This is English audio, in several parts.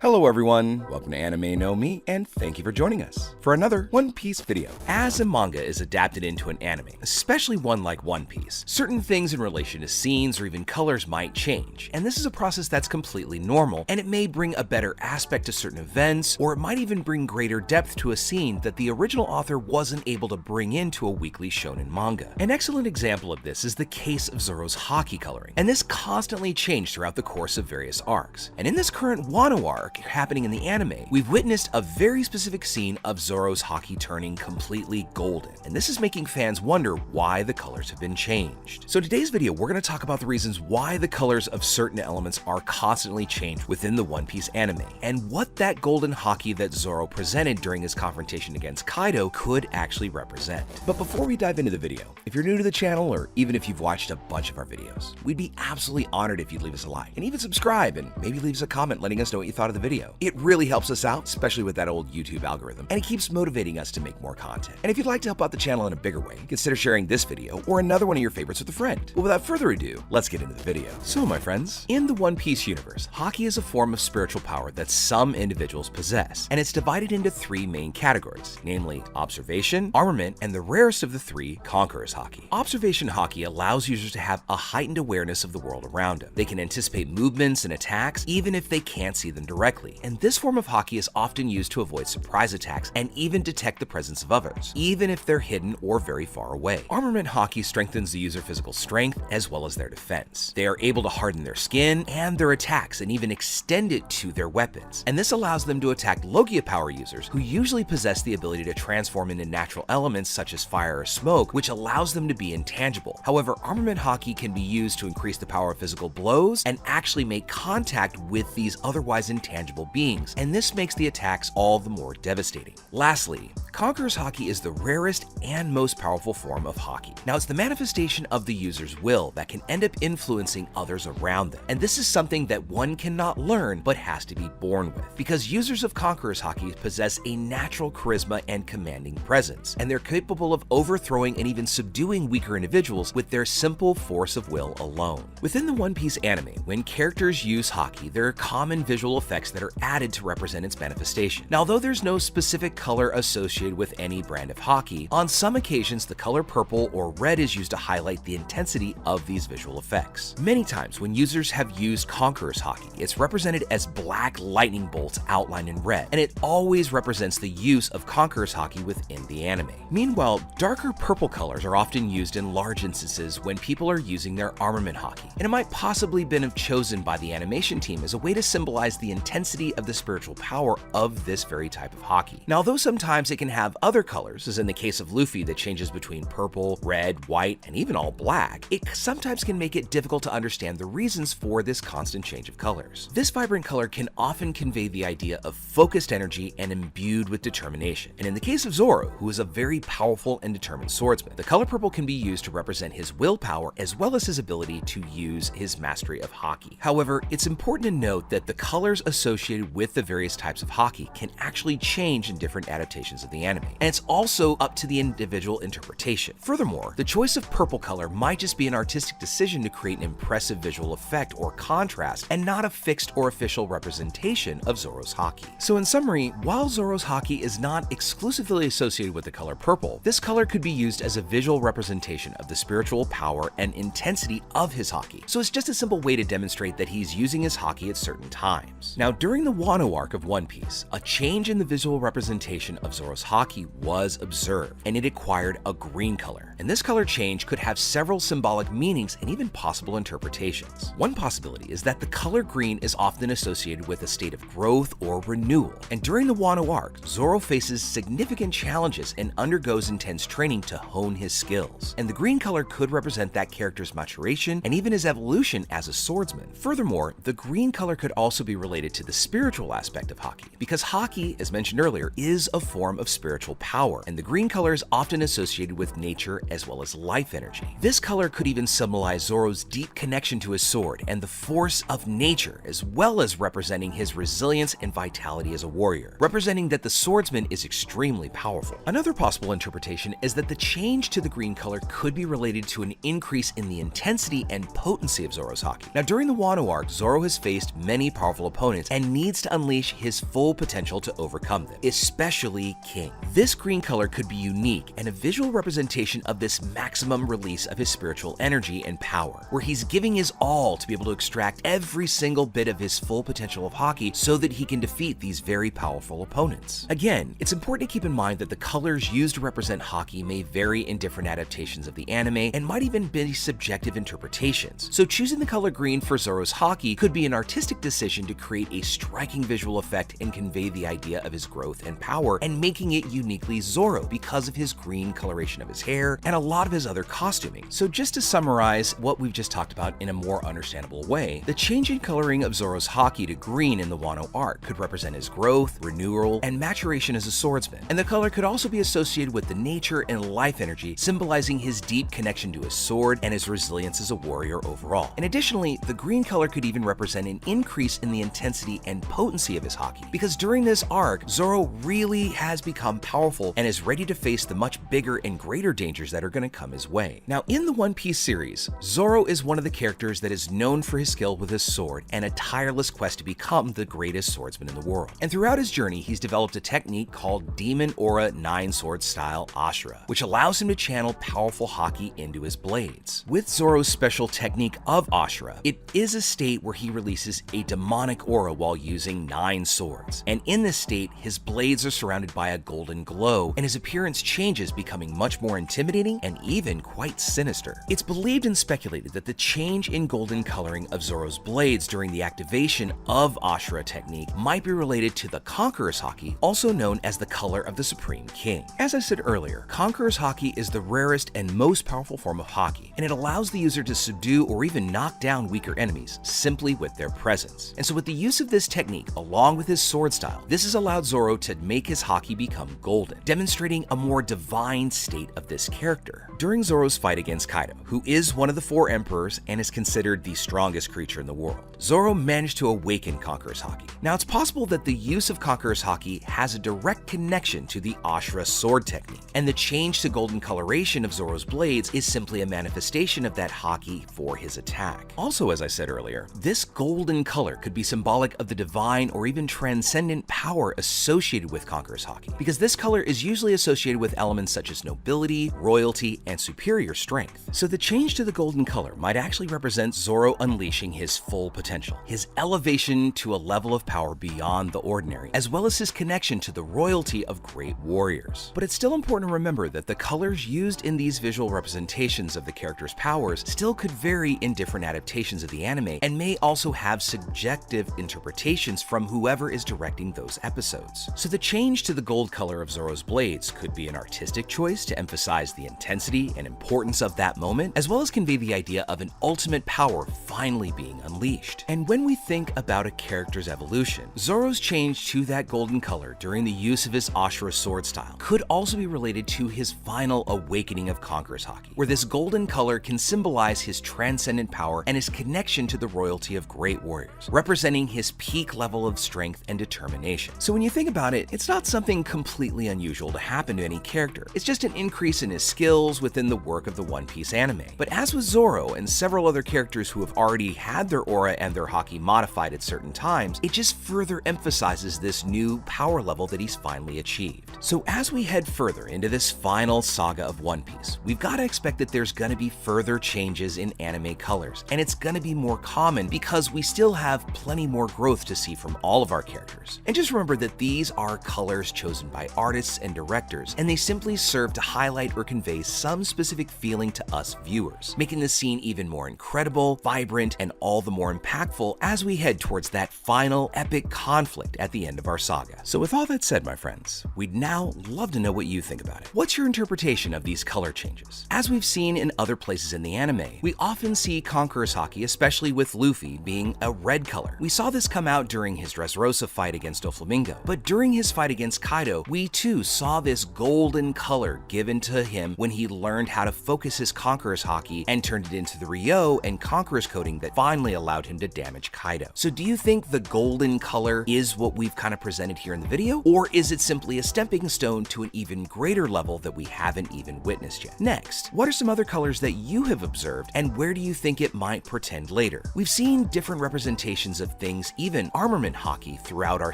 Hello everyone, welcome to Anime No Me, and thank you for joining us for another One Piece video. As a manga is adapted into an anime, especially one like One Piece, certain things in relation to scenes or even colors might change, and this is a process that's completely normal, and it may bring a better aspect to certain events, or it might even bring greater depth to a scene that the original author wasn't able to bring into a weekly shonen manga. An excellent example of this is the case of Zoro's Haki coloring, and this constantly changed throughout the course of various arcs. And in this current Wano arc happening in the anime, we've witnessed a very specific scene of Zoro's Haki turning completely golden, and this is making fans wonder why the colors have been changed. So today's video, we're going to talk about the reasons why the colors of certain elements are constantly changed within the One Piece anime, and what that golden Haki that Zoro presented during his confrontation against Kaido could actually represent. But before we dive into the video, if you're new to the channel, or even if you've watched a bunch of our videos, we'd be absolutely honored if you'd leave us a like, and even subscribe, and maybe leave us a comment letting us know what you thought of the video. It really helps us out, especially with that old YouTube algorithm, and it keeps motivating us to make more content. And if you'd like to help out the channel in a bigger way, consider sharing this video or another one of your favorites with a friend. But without further ado, let's get into the video. So my friends, in the One Piece universe, Haki is a form of spiritual power that some individuals possess, and it's divided into three main categories, namely observation, armament, and the rarest of the three, Conqueror's Haki. Observation Haki allows users to have a heightened awareness of the world around them. They can anticipate movements and attacks even if they can't see them directly, and this form of Haki is often used to avoid surprise attacks and even detect the presence of others, even if they're hidden or very far away. Armament Haki strengthens the user's physical strength as well as their defense. They are able to harden their skin and their attacks and even extend it to their weapons, and this allows them to attack Logia power users who usually possess the ability to transform into natural elements such as fire or smoke, which allows them to be intangible. However, Armament Haki can be used to increase the power of physical blows and actually make contact with these otherwise intangible beings, and this makes the attacks all the more devastating. Lastly, Conqueror's Haki is the rarest and most powerful form of Haki. Now, it's the manifestation of the user's will that can end up influencing others around them, and this is something that one cannot learn but has to be born with, because users of Conqueror's Haki possess a natural charisma and commanding presence, and they're capable of overthrowing and even subduing weaker individuals with their simple force of will alone. Within the One Piece anime, when characters use Haki, there are common visual effects that are added to represent its manifestation. Now, although there's no specific color associated with any brand of Haki, on some occasions the color purple or red is used to highlight the intensity of these visual effects. Many times when users have used Conqueror's Haki, it's represented as black lightning bolts outlined in red, and it always represents the use of Conqueror's Haki within the anime. Meanwhile, darker purple colors are often used in large instances when people are using their armament Haki, and it might possibly been chosen by the animation team as a way to symbolize the intensity of the spiritual power of this very type of Haki. Now, although sometimes it can have other colors, as in the case of Luffy that changes between purple, red, white, and even all black, it sometimes can make it difficult to understand the reasons for this constant change of colors. This vibrant color can often convey the idea of focused energy and imbued with determination. And in the case of Zoro, who is a very powerful and determined swordsman, the color purple can be used to represent his willpower as well as his ability to use his mastery of Haki. However, it's important to note that the colors associated with the various types of Haki can actually change in different adaptations of the anime, and it's also up to the individual interpretation. Furthermore, the choice of purple color might just be an artistic decision to create an impressive visual effect or contrast, and not a fixed or official representation of Zoro's Haki. So in summary, while Zoro's Haki is not exclusively associated with the color purple, this color could be used as a visual representation of the spiritual power and intensity of his Haki. So it's just a simple way to demonstrate that he's using his Haki at certain times. Now, during the Wano arc of One Piece, a change in the visual representation of Zoro's Haki was observed, and it acquired a green color. And this color change could have several symbolic meanings and even possible interpretations. One possibility is that the color green is often associated with a state of growth or renewal. And during the Wano arc, Zoro faces significant challenges and undergoes intense training to hone his skills. And the green color could represent that character's maturation and even his evolution as a swordsman. Furthermore, the green color could also be related to the spiritual aspect of Haki, because Haki, as mentioned earlier, is a form of spiritual spiritual power, and the green color is often associated with nature as well as life energy. This color could even symbolize Zoro's deep connection to his sword and the force of nature, as well as representing his resilience and vitality as a warrior, representing that the swordsman is extremely powerful. Another possible interpretation is that the change to the green color could be related to an increase in the intensity and potency of Zoro's Haki. Now, during the Wano arc, Zoro has faced many powerful opponents and needs to unleash his full potential to overcome them, especially King. This green color could be unique and a visual representation of this maximum release of his spiritual energy and power, where he's giving his all to be able to extract every single bit of his full potential of Haki so that he can defeat these very powerful opponents. Again, it's important to keep in mind that the colors used to represent Haki may vary in different adaptations of the anime and might even be subjective interpretations. So choosing the color green for Zoro's Haki could be an artistic decision to create a striking visual effect and convey the idea of his growth and power, and making it uniquely Zoro because of his green coloration of his hair and a lot of his other costuming. So just to summarize what we've just talked about in a more understandable way, the change in coloring of Zoro's Haki to green in the Wano arc could represent his growth, renewal, and maturation as a swordsman. And the color could also be associated with the nature and life energy, symbolizing his deep connection to his sword and his resilience as a warrior overall. And additionally, the green color could even represent an increase in the intensity and potency of his Haki, because during this arc, Zoro really has become powerful and is ready to face the much bigger and greater dangers that are going to come his way. Now, in the One Piece series, Zoro is one of the characters that is known for his skill with his sword and a tireless quest to become the greatest swordsman in the world. And throughout his journey, he's developed a technique called Demon Aura 9-Sword Style Ashura, which allows him to channel powerful Haki into his blades. With Zoro's special technique of Ashura, it is a state where he releases a demonic aura while using 9 swords. And in this state, his blades are surrounded by a golden glow, and his appearance changes, becoming much more intimidating and even quite sinister. It's believed and speculated that the change in golden coloring of Zoro's blades during the activation of Ashura technique might be related to the Conqueror's Haki, also known as the color of the Supreme King. As I said earlier, Conqueror's Haki is the rarest and most powerful form of Haki, and it allows the user to subdue or even knock down weaker enemies simply with their presence. And so with the use of this technique, along with his sword style, this has allowed Zoro to make his Haki become golden, demonstrating a more divine state of this character. During Zoro's fight against Kaido, who is one of the 4 emperors and is considered the strongest creature in the world, Zoro managed to awaken Conqueror's Haki. Now, it's possible that the use of Conqueror's Haki has a direct connection to the Ashura sword technique, and the change to golden coloration of Zoro's blades is simply a manifestation of that Haki for his attack. Also, as I said earlier, this golden color could be symbolic of the divine or even transcendent power associated with Conqueror's Haki, because this color is usually associated with elements such as nobility, royalty, and superior strength. So the change to the golden color might actually represent Zoro unleashing his full potential, his elevation to a level of power beyond the ordinary, as well as his connection to the royalty of great warriors. But it's still important to remember that the colors used in these visual representations of the character's powers still could vary in different adaptations of the anime, and may also have subjective interpretations from whoever is directing those episodes. So the change to the gold color of Zoro's blades could be an artistic choice to emphasize the intensity and importance of that moment, as well as convey the idea of an ultimate power finally being unleashed. And when we think about a character's evolution, Zoro's change to that golden color during the use of his Ashura sword style could also be related to his final awakening of Conqueror's Haki, where this golden color can symbolize his transcendent power and his connection to the royalty of great warriors, representing his peak level of strength and determination. So when you think about it, it's not something completely unusual to happen to any character. It's just an increase in his skills within the work of the One Piece anime. But as with Zoro and several other characters who have already had their aura and their Haki modified at certain times, it just further emphasizes this new power level that he's finally achieved. So as we head further into this final saga of One Piece, we've got to expect that there's going to be further changes in anime colors, and it's going to be more common because we still have plenty more growth to see from all of our characters. And just remember that these are colors chosen by artists and directors, and they simply serve to highlight or convey some specific feeling to us viewers, making the scene even more incredible, vibrant, and all the more impactful as we head towards that final epic conflict at the end of our saga. So with all that said, my friends, we'd now love to know what you think about it. What's your interpretation of these color changes? As we've seen in other places in the anime, we often see Conqueror's Haki, especially with Luffy, being a red color. We saw this come out during his Dressrosa fight against Doflamingo, but during his fight against Kaido, we too saw this golden color given to him when he learned how to focus his Conqueror's Haki and turned it into the Ryo and Conqueror's coating that finally allowed him to damage Kaido. So do you think the golden color is what we've kind of presented here in the video, or is it simply a stepping stone to an even greater level that we haven't even witnessed yet? Next, what are some other colors that you have observed, and where do you think it might portend later? We've seen different representations of things, even armament Haki, throughout our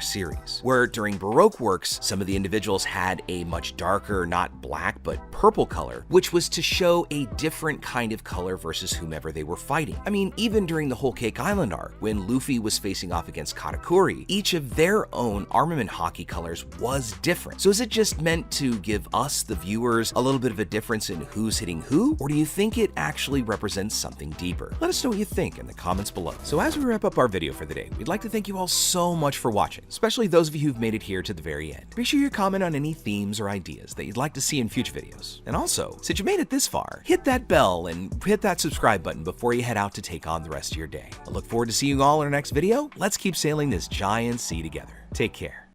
series, where during Baroque works, some of the individuals had a much darker, not black, but purple color, which was to show a different kind of color versus whomever they were fighting. I mean, even during the Whole Cake Island arc, when Luffy was facing off against Katakuri, each of their own armament Haki colors was different. So is it just meant to give us, the viewers, a little bit of a difference in who's hitting who, or do you think it actually represents something deeper? Let us know what you think in the comments below. So as we wrap up our video for the day, we'd like to thank you all so much for watching, especially those of you who've made it here to the very end. Be sure you comment on any themes or ideas that you'd like to see in future videos. And also, since you made it this far, hit that bell and hit that subscribe button before you head out to take on the rest of your day. I look forward to seeing you all in our next video. Let's keep sailing this giant sea together. Take care.